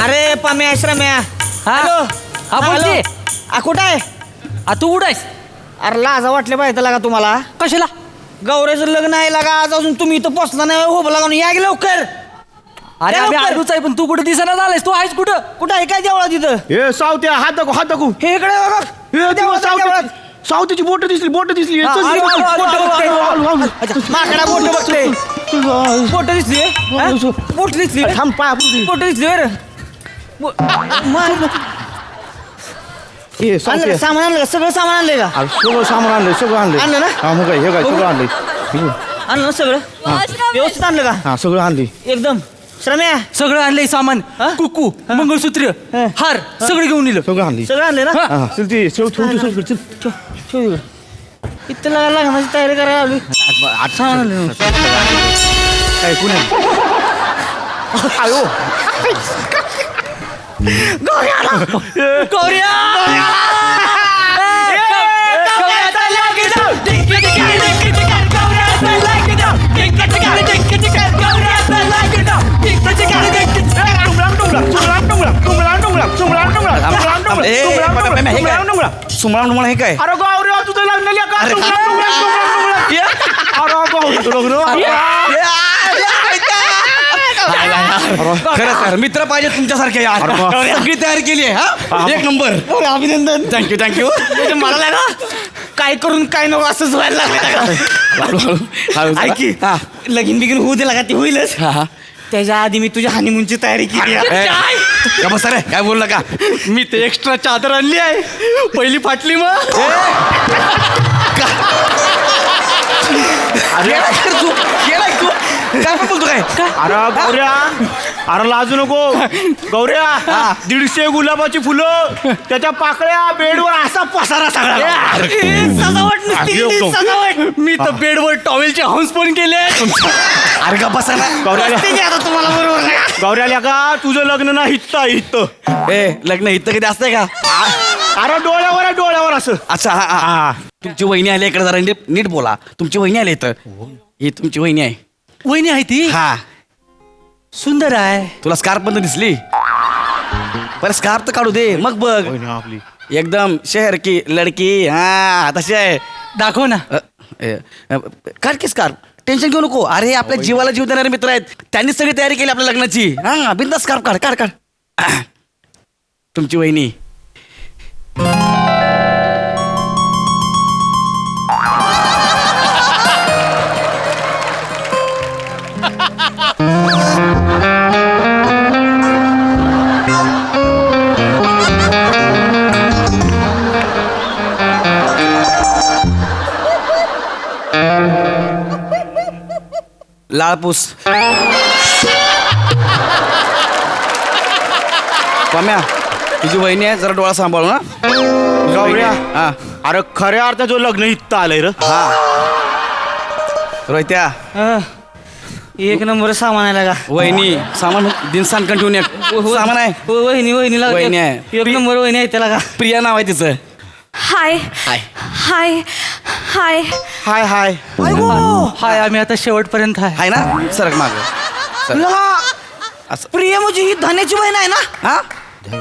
अरे पाम्या श्रम्या. हॅलो हा बोल की. कुठं आहे? तू कुठं आहेस? अरे लाजा वाटले पाहिजे लागा तुम्हाला. कशाला? गौऱ्याचं लग्न आहे लागा आज अजून तुम्ही इथं पोचला नाही हो लागून या की लवकर. अरे आम्ही आलोच आहे पण तू कुठं दिसेना झालायस. तू आहेस कुठं? कुठं आहे काय देवळा तिथं? हे सावत्या हात दाखवू हे इकडे बघा. हे देवळात. सावतीची बोट दिसली माकडा बोट बघते. बोट दिसली बोट दिसली थांब पाय आपण बोट दिसली बरं. हे सावत्या सामान आणलं का? सगळं सामान आणलंय का? सगळं सामान आणलंय सगळं आणलंय आणलं ना? हा मग हे काय सगळं आणलंय आणलं ना सगळं? व्यवस्थित आणलं का? हा सगळं आणलंय एकदम. श्रम्या सगळं आणलंय सामान. हा? कुकू मंगळसूत्र हार सगळं घेऊन येलं. सगळं आणलंय सगळं आणलं ना? हा चल ते ठेव इथं लग्नाची तयारी करायला आली. सामान आणलं. काय कुणी आयो गौऱ्या! सुमळा हे काय? अरे गौऱ्या तुझं लग्न खरंच मित्र पाहिजे तुमच्यासारखे यार. सगळी तयारी केली आहे. हा एक नंबर. अभिनंदन. थँक्यू. मला लागा काय करून काय नको असंच व्हायला लागलं. ऐकी लगीन बिगीन होऊ दे लागा ती होईलच. त्याच्या आधी मी तुझ्या हनीमूनची तयारी केली. सर काय बोल नका. मी ते एक्स्ट्रा चादर आणली आहे. पहिली फाटली मग. काय बोलतो काय? अरे गौऱ्या अरे लाजू नको गौऱ्या 150 गुलाबाची फुलं त्याच्या पाकळ्या बेडवर असा पसारा सगळा. सजावट नुसती सजावट. मी तर बेडवर टॉवेलचे हंस पण केले. अरे का बसा ना. तुम्हाला बरोबर नाही. गौऱ्याला का तुझं लग्न ना हित्त लग्न इथं कधी असतंय का? अरे डोळ्यावर असं. अच्छा हा. तुमची वहिनी आली इकडे जरा नीट बोला. तुमची वहिनी आली इथं. ही तुमची वहिनी आहे. वहिनी आहे ती. हा सुंदर आहे. तुला स्कार्फ पण दिसली. पर स्कार्फ तर काढू दे मग बघ. आपली एकदम शहर की लडकी. हा तशी आहे. दाखव ना. काढ की स्कार्फ. टेन्शन घेऊ नको. अरे आपल्या जीवाला जीव देणारे मित्र आहेत. त्यांनीच सगळी तयारी केली आपल्या लग्नाची. हा बिंदास स्कार्फ काढ काढ काढ. तुमची वहिनी. लाळपूस. पम्या तुझी वहिनी आहे. जरा डोळा सांभाळू ना. गौऱ्या हा अरे खऱ्या अर्थाचं लग्न हित्त आलंय र. हा रोहित्या एक नंबर सामान आहे का? वहिनी सामान दिन सांगून ठेवून एक सामान आहे. वहिनी वहिनी आहे. एक नंबर वहिनी आहे त्याला का? प्रिया नाव आहे तिचं. हाय हाय हाय हाय हाय हाय हाय आम्ही आता शेवटपर्यंत आहे. हाय ना. सरक माग. असं. प्रिया म्हणजे ही धन्याची बहीण आहे ना? हा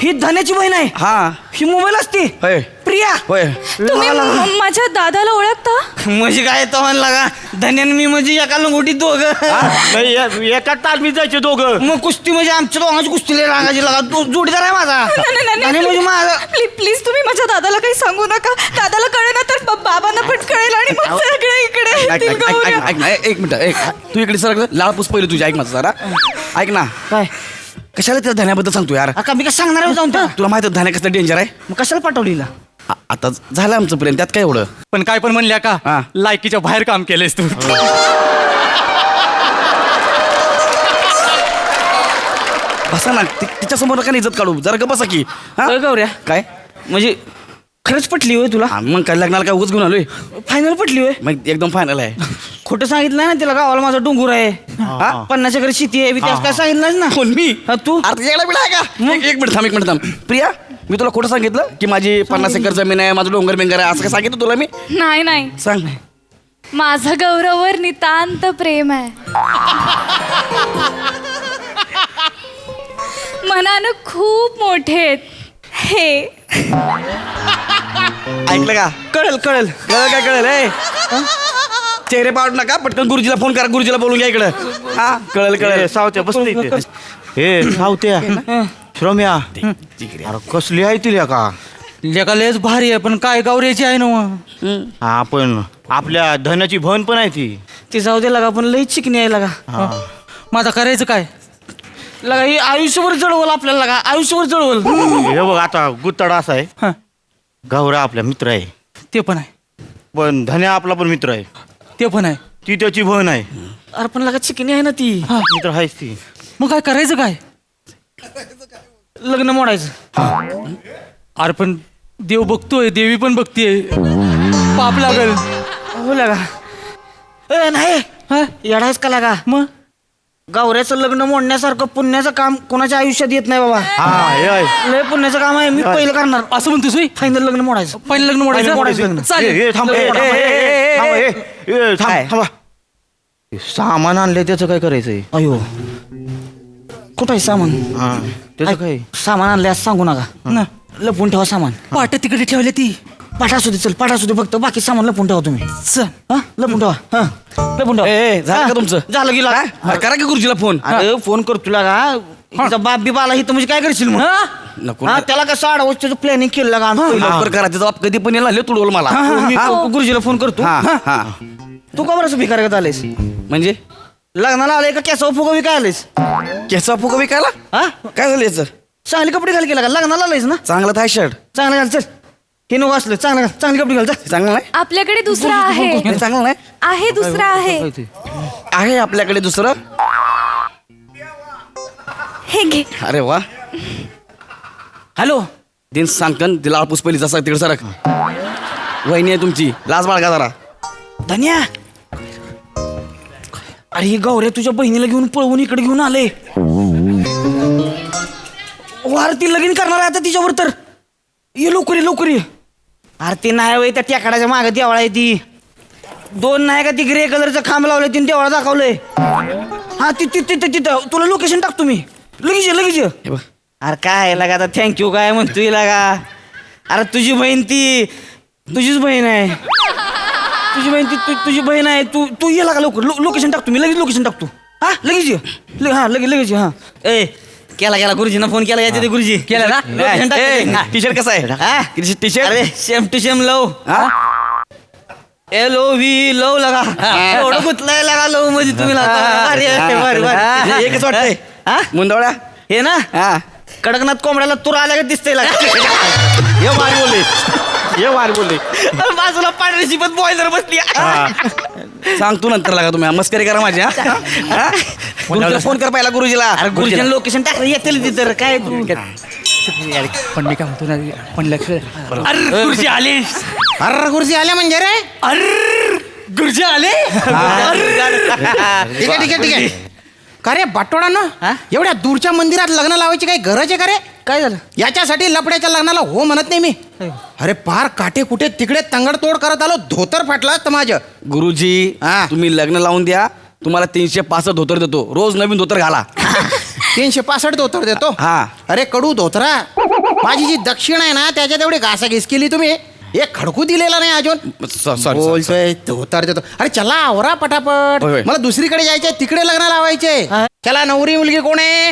ही धन्याची बहीण आहे. हा ही मोबाईल असते. होय प्रिया होय. तुम्ही माझ्या दादाला ओळखता? म्हणजे काय तो म्हणला का? धन्यान मी म्हणजे एका लंगोटीत दोघं. नाही एका तालमीत जायचे दोघं. मग कुस्ती म्हणजे आमच्या दोघांची कुस्ती लय रांगाची लागा. तो जोडीदार आहे माझा. धन्या म्हणजे माझा. प्लीज तुम्ही माझ्या दादाला काही सांगू नका. दादाला कळेल ना तर बाबांना पण कळेल आणि मग सगळे इकडे येतील गौऱ्या. ऐक ना एक मिनिट. तू इकडे सर लाळपूस पहिले तुझी. ऐक माझं जरा. ऐक ना. काय कशाला त्या धान्याबद्दल सांगतो यार. का मी काय सांगणार आहे जाऊन त्या? तुला माहिती आहे धान्या कसलं डेंजर आहे. मग कशाला पाठवलीला? आता झालं आमचं प्रेम त्यात काय एवढं. पण काय पण म्हणल्या हा. का लायकीच्या बाहेर काम केलेस तू. बसा ना तिच्या समोर नका इज्जत काढू. जरा का बसा की. हा? होय गौऱ्या काय म्हणजे खरंच पटली होय तुला? हा, मग काय लग्नाला काय उगाच घेऊन आलोय. फायनल पटली होय? मग एकदम फायनल आहे. खोटं सांगितलं ना तिला. गावाला माझा डोंगर आहे. हा? 50 एकर शेती आहे. त्यास काय सांगितलं ना? कोण मी? हा, तू अरे येडा बिडा आहे का? एक मिनिट थांब. प्रिया मी तुला खोटं सांगितलं की माझी 50 एकर जमीन आहे, माझं डोंगर बिंगर आहे असं काय सांगितलं तुला मी? नाही सांग. माझं गौरववर नितांत प्रेम आहे. मनानं खूप मोठे आहेत हे. ऐकलं का? कळेल कळेल कळेल काय कळेल ए चेहरे पाडू नका, पटकन गुरुजीला फोन करा, गुरुजीला बोलून घ्या इकडं. हा कळेल कळेल. सावत्या बसली इथे. हे सावत्या श्रम्या अरे कसली आहे ती का? लेका लयच भारी आहे, पण काय गावऱ्याची आहे ना मग. हा पण आपल्या धनाची भन पण आहे ती. ते जाऊ दे लागा, पण लई चिकणी आहे लागा. हा. माझा करायचं काय? लगा ही आयुष्यभर जळवल आपल्याला लागा, आयुष्यभर जळवल. हे बघ आता गुत्तड असा आहे. हा, गौरा आपला मित्र आहे, ते पण आहे, पण धन्या आपला पण मित्र आहे. ते पण आहे. ती त्याची बहन आहे. अरे पण लागा चिकणी आहे ना ती. मित्र आहेच ती. मग काय करायचं काय? लग्न मोडायचं. अरे पण देव बघतोय, देवी पण बघतीये, पाप लागल. हो लागा. ए नाही हा? येडायच का लागा? मग गौऱ्याचं लग्न मोडण्यासारखं पुण्याचं काम कोणाच्या आयुष्यात येत नाही बाबा. हा हे आहे. लय पुण्याचं काम आहे, मी पहिलं करणार. असं म्हणतोस होय? फायनल लग्न मोडायचं. पहिलं लग्न पहिलं मोडायचं मोडायचं. चालेल. ए, थांब, ए, थांब, ए, ए, थांब, ए, ए, थांब, थांबा. हे सामान आणलंय त्याचं काय करायचंय? अयो कुठं आहे सामान? हा त्याचं काय? सामान आणले असं सांगू नका. ना लपून ठेवा सामान. पाट तिकडे ठेवले ती. पाठा असू दे, चल पाठा असू दे, फक्त बाकी सामान लपून ठेवा तुम्ही. चल. हा लपून ठेवा. हा लपून ठेवा. ए, झालं का तुमचं? झालं गेला. अरे करा की गुरुजीला फोन. अरे फोन कर तुला का तिचा बाप बी बाला ही तर म्हणजे काय करशील मग? नको हा त्याला कसं आडवं प्लॅनिंग केलं लागा. लवकर करा, त्याचा बाप कधी पण येणार तुडवल मला. मी गुरुजीला फोन करतो. हा हा तू का बरं असं भिकार आलेस? म्हणजे लग्नाला आले का केसाव फुगा विकाय आलेस? केसा फुगा विकायला? हा काय झालं याचं? चांगले कपडे घाल केला का? लग्नाला आलेस ना? चांगलं थाय शर्ट चांगलं घाल चल. हे नको असलं चांगलं घाल, चांगले कपडे घाल चल. चांगलं नाही? आपल्याकडे दुसरा आहे. हे चांगलं नाही आहे दुसरा आहे. आहे आपल्याकडे दुसरं. हे घे. अरे वा. हॅलो दिन सांगकन तिला आळपूस पहिली जसा तिकडे सरक. वहिनी आहे तुमची, लाज बाळगा जरा. धन्या. अरे ही गौऱ्या तुझ्या बहिणीला घेऊन पळवून इकडे घेऊन आले. वार ती लगीन करणार आहे आता तिच्यावर तर. ये लवकर ये लवकर ये. अरे ती नाही वय त्या टेकाडाच्या मागे देवळा आहे ती. 2 नाही का ती ग्रे कलरचं खांब लावलंय तिने देवळा दाखवलंय. हा तिथं तुला लोकेशन टाकतो मी. लगेच ये लगेच ये. हे बघ. अरे काय लागा आता थँक्यू काय म्हणतोय लागा. अरे तुझी बहीण ती तुझीच बहीण आहे. तुझी बहीण ती तुझी बहीण आहे. तू ये लागा लवकर. लोकेशन टाकतो मी लगेच लोकेशन टाकतो. हा लगेच ये. हा लगेच ये. हा ए केला गुरुजींना फोन केला. याच्या गुरुजी केलं ना? लोकेशन टाकतो. टी शर्ट कसं आहे? हा? टी शर्ट अरे same to same love. LOV love लागा. एवढं गुतलाय लागा लव मध्ये तुम्ही लागा. भारी आहे, भारी, भारी. एकच वाटतंय. हा? मुंडवळ्या. हे ना हा कडकनाथ कोंबड्याला तुरा आल्या का दिसतंय लागा. हे वार बोलले, हे वार बोलले. बाजूला पांढरी पण बॉयलर बसली. सांग तू नंतर लागा तुम्ही मस्करी करा माझ्या. गुरुजीला फोन कर पहिला गुरुजीला. अरे गुरुजीने लोकेशन टाकलं येतील तिथं काय तू. पण मी काय म्हणतो ना, पण लक्ष. अरे गुरुजी आले. अरे गुरुजी आल्या म्हणजे रे. अरे गुरुजी आले. ठीक आहे ठीक आहे ठीक आहे. का रे बाटोडानं एवढ्या दूरच्या मंदिरात लग्न लावायची काही गरज आहे का रे? काय झालं? याच्यासाठी लपड्याच्या लग्नाला हो म्हणत नाही मी. अरे पार काटे कुठे तिकडे तंगडतोड करत आलो. धोतर फाटलं असतं माझं. गुरुजी हा. तुम्ही लग्न लावून द्या, तुम्हाला 365 धोतर देतो. रोज नवीन धोतर घाला. 365 धोतर देतो. हा. अरे कडू धोतरा, माझी जी दक्षिण आहे ना त्याच्यात एवढी घासाघीस केली तुम्ही. एक खडकू दिलेला नाही अजून. सॉरी बोलतोय धोतर देतो. अरे चला आवरा पटापट. होय, होय. मला दुसरीकडे जायचंय, तिकडे लग्न लावायचे. चला नवरी मुलगी कोण आहे?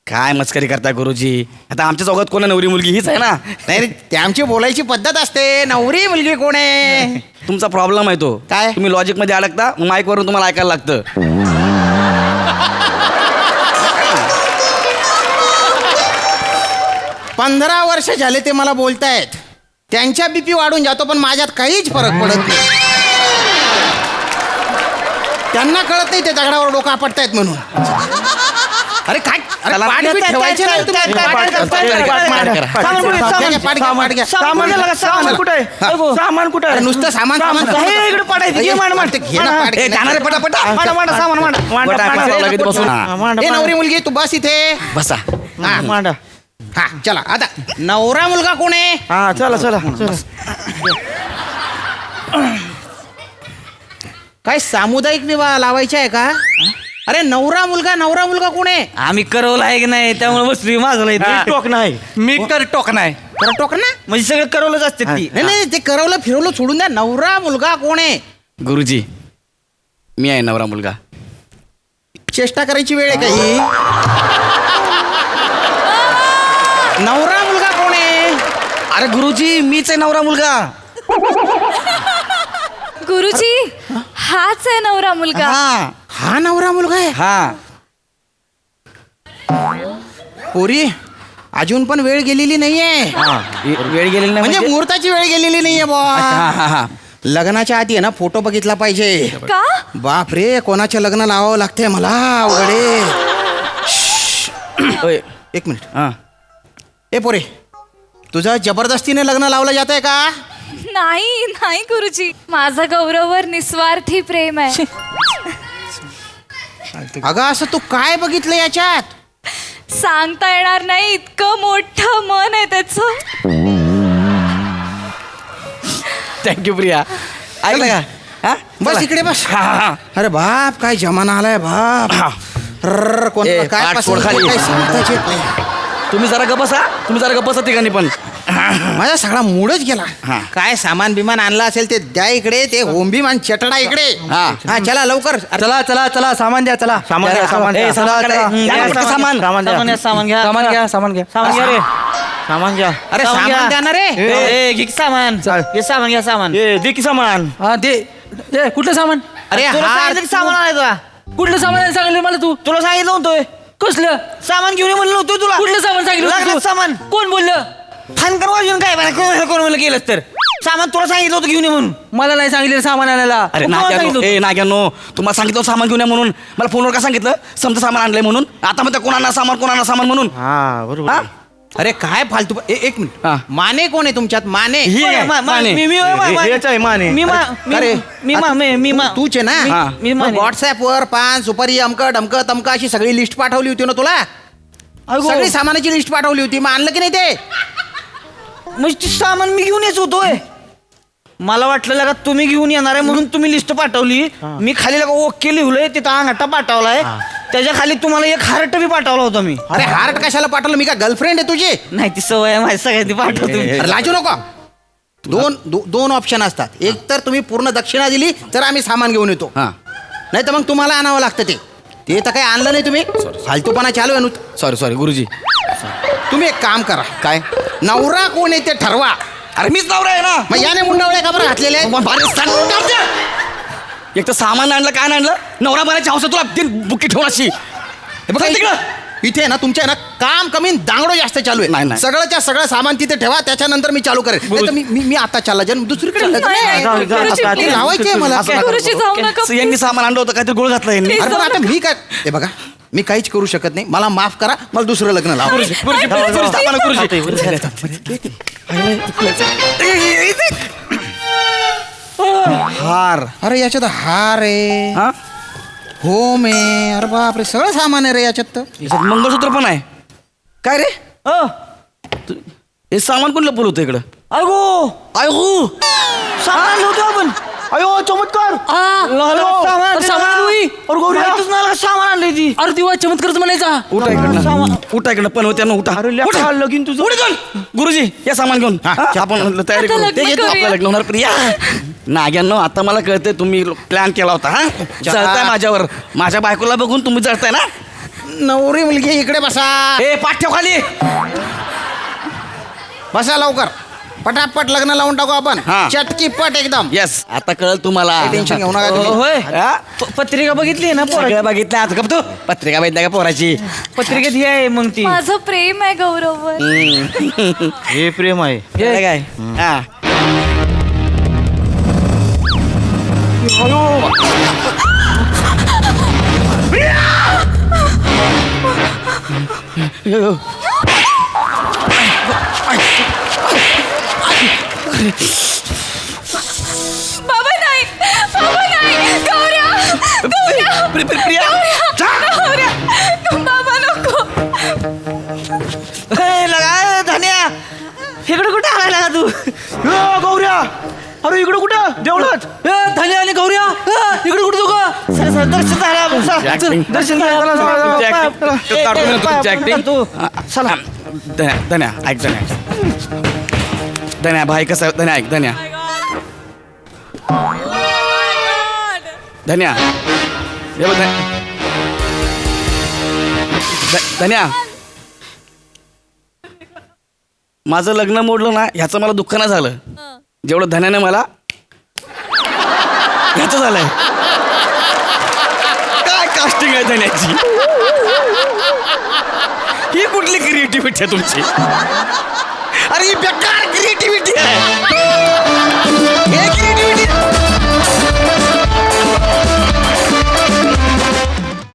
काय मस्करी करताय गुरुजी? आता आमच्या चौघात कोण आहे नवरी मुलगी? हीच आहे ना. नाही रे, ते आमची बोलायची पद्धत असते. नवरी मुलगी कोण आहे? तुमचा प्रॉब्लेम आहे तो. काय? तुम्ही लॉजिक मध्ये अडकता, माईक वरून तुम्हाला ऐकायला लागतं. 15 वर्ष झाले ते मला बोलतायत. त्यांच्या बीपी वाढून जातो पण माझ्यात काहीच फरक पडत नाही. त्यांना कळत नाही ते दगडावर डोकं आपटतायत म्हणून. अरे काय? अरे चला, पाठबीठ ठेवायचे नाही तुम्ही. सामान कुठे आहे? सामान कुठे अरे आहे? नुसतं सामान सामान हे इकडे पाडायचं. घे मांड मांड. घे ना, पाड. ए, जाणार आहे पटापटा. मांडा मांडा सामान मांडा. वर टाक, बसावं लागेल बसून. हा. ए नवरी मुलगी तू बस इथे. बसा. हा, मांडा. हा चला आता नवरा मुलगा कोण आहे? हा चला चला चला. काय सामुदायिक विवाह लावायचा आहे का? अरे नवरा मुलगा कोण आहे? आम्ही करवलं आहे की नाही त्यामुळे बसली माझं टोक नाही मी कर टोक नाही. टोक ना म्हणजे सगळं करवलंच असते ती. नाही ते करवलं फिरवलं सोडून द्या. नवरा मुलगा कोण आहे? गुरुजी मी आहे नवरा मुलगा. चेष्टा करायची वेळ आहे का ही? नवरा मुलगा कोण आहे? अरे गुरुजी मीच आहे नवरा मुलगा. गुरुजी हाच आहे नवरा मुलगा. हा नवरा मुलगा आहे. हा पोरी अजून पण वेळ गेलेली नाहीये. वेळ गेलेली नाही म्हणजे मुहूर्ताची वेळ गेलेली नाहीये हा बा. हा हा लग्नाच्या आधी आहे ना फोटो बघितला पाहिजे. का? बाप रे कोणाच्या लग्न लावावं लागतंय मला अवघडे. ओय, एक मिनिट. हा. ए पोरे तुझं जबरदस्तीने लग्न लावलं जात आहे का? नाही नाही गुरुजी, माझं गौरववर निस्वार्थी प्रेम आहे. अगं असं तू काय बघितलं याच्यात? सांगता येणार नाही, इतकं मोठं मन आहे त्याचं. थँक्यू प्रिया. ऐकलं का? हा बस चला. इकडे बस. हा, हा, हा. अरे बाप काय जमाना आलाय बाप. रर्र, कोणाला ए, काय पाठ पसंत सोड खाली. काय सांगताच येत नाही. तुम्ही जरा गप्प बसा ठिकाणी पण. माझा सगळा मूडच गेला. हा. काय सामान बिमान आणला असेल ते द्या इकडे. ते होंबीमान चटडा इकडे. हा. हा चला लवकर. चला चला चला सामान द्या. चला सामान द्या, सामान ए, द्या. सामान चला, काढा. चला. या, पटकन सामान. सामान घ्या सामान घ्या सामान घ्या. सामान घ्या रे. सामान घ्या. अरे सामान द्या ना रे. घे की सामान. हे सामान घ्या सामान. दे की सामान. हा दे दे. कुठलं सामान? अरे तुला हार सांगितलं की सामान आणायचं. कुठलं सामान आहे सांगितलं मला तू? तुला सांगितलं होतोय कसलं सामान घेऊन ये म्हणलं होतं तुला. कुठलं सामान सांगितलं होतं लग्नात तू? सामान. कोण बोललं? खानकर वाजून काय बरं, कोण म्हणलं गेलंच तर सामान तुला सांगितलं होतं घेऊन ये म्हणून. मला नाही सांगितलं सामान आणायला. अरे कोणाला सांगितलं नाग्यानो, होतं? ए नाग्यानो, तुम्हाला सांगितलं सामान घेऊन या म्हणून. मला फोनवर का सांगितलं? समजा सामान आणलंय म्हणून. आता मग कोणाला सामान म्हणून. हा बरोबर. हा? अरे काय फालतू. एक मिनिट. हा. माने कोण आहे तुमच्यात? माने ही आहे, माने. हेच आहे माने. अरे, तूच आहे ना? हा. व्हॉट्सअप वर पान सुपारी अमक डमक तमक अशी सगळी लिस्ट पाठवली होती ना तुला? सगळी सामानाची लिस्ट पाठवली होती. मग आणलं की नाही ते? म्हणजे ते सामान मी घेऊन येत होतोय. मला वाटलं लगा तुम्ही घेऊन येणार आहे म्हणून तुम्ही लिस्ट पाठवली. मी खाली लगा ओके लिहिलंय, तिथं अंगठा पाठवलाय, त्याच्या खाली तुम्हाला एक हार्ट बी पाठवला होता मी. अरे हार्ट कशाला पाठवलं? मी का गर्लफ्रेंड आहे तुझी? नाही ती सवय आहे माझी सगळ्यांनी पाठवतो. अरे लाजू नको. दोन ऑप्शन असतात. एक तर तुम्ही पूर्ण दक्षिणा दिली तर आम्ही सामान घेऊन येतो, हा. नाही तर मग तुम्हाला आणावं लागतं. ते तर काही आणलं नाही तुम्ही. फालतूपणा चालू आहे नुसतं. सॉरी गुरुजी. तुम्ही एक काम करा. काय? नवरा कोण आहे ते ठरवा. अरे मीच नवरा आहे ना. मग याने मुंडावळ्या का बरं घातलेले आहेत? मग भारी सांग. एक तर सामान आणलं काय नाही आणलं. नवरा बनायची हौस आहे तुला. तीन बुक्की ठेवून अशी. हे बघा तिकडं. इथे ना तुमच्या ना काम कमी दांगडो जास्त चालू आहे. नाही, नाही. सगळंच्या सगळं सामान तिथे ठेवा, त्याच्यानंतर मी चालू करेन. नाहीतर मी आता चालला जाईन दुसरीकडे. लग्न नाही, आहे. नाही, गुरुजी, ते लावायचे मला. असं नका गुरुजी, करू. जाऊ नका, यांनी सामान आणलं होतं काहीतरी गोळ घातला यांनी. अरे पण आता मी काय हे बघा, मी काहीच करू शकत नाही. मला माफ करा. मला दुसरं लग्न लावा. हार. अरे याच्यात हार आहे, हा? होम आहे. अरे बापरे सगळं सामान आहे रे याच्यात. तर याच्यात मंगळसूत्र पण आहे. काय रे? हे सामान कोण लपवलं होतं इकडं? अगो आयगो. सामान आणलं होतं आपण. अयो चमत्कार. सामान आणलंय ती. अरे दिवा चमत्कारच म्हणायचा. उठा इकडनं पण होत्या ना. उठा लगीन तुझं. पुढे जाऊन. गुरुजी या सामान घेऊन. हा, हा, आपण तयारी आता करू. लग्न ते घेतो करूया. आपलं लग्न होणार. प्रिया नाग्यांनो, आता मला कळतंय तुम्ही प्लॅन केला होता. हा जळताय माझ्यावर. माझ्या बायकोला बघून तुम्ही जळताय ना. नवरी मुलगी इकडे बसा. ए पाठ ठेव खाली. बसा लवकर. पटापट लग्न लावून टाकू आपण. हा. चटकी पट एकदम. येस आता कळल तुम्हाला. टेन्शन घेऊ नका तुम्ही. होय हा? पत्रिका बघितली ना पोरा. सगळं बघितलं आता. गप तू पत्रिका बघितल्या का पोराची? पत्रिकेत ही आहे मग ती. माझं प्रेम आहे गौरववर. हे प्रेम आहे. कळलं काय? हा. बाबा नाही, बाबा नाही, गौऱ्या, गौऱ्या, प्रिया गौऱ्या, बाबा नको. लगा धन्या इकडे कुठे आलाय लागा तू? गौऱ्या. अरे इकडे कुठं? देवळात. धन्या आणि गौऱ्या इकडे कुठे तू का? सर दर्शन झालं चला, चल, दर्शन झालं तुमची acting. काढतो मी तुमची acting. तू चला धन्या धन्या ऐक धन्या धन्या भाई कसं आहे? धन्या ऐक धन्या धन्या हे बघ धन्या माझं लग्न मोडलं ना ह्याचं मला दुःख नाही झालं जेवढं धन्याने मला ह्याचं झालंय काय कास्टिंग आहे धन्याची ही कुठली क्रिएटिव्हिटी आहे तुमची अरे ही बेकार क्रिएटिव्हिटी आहे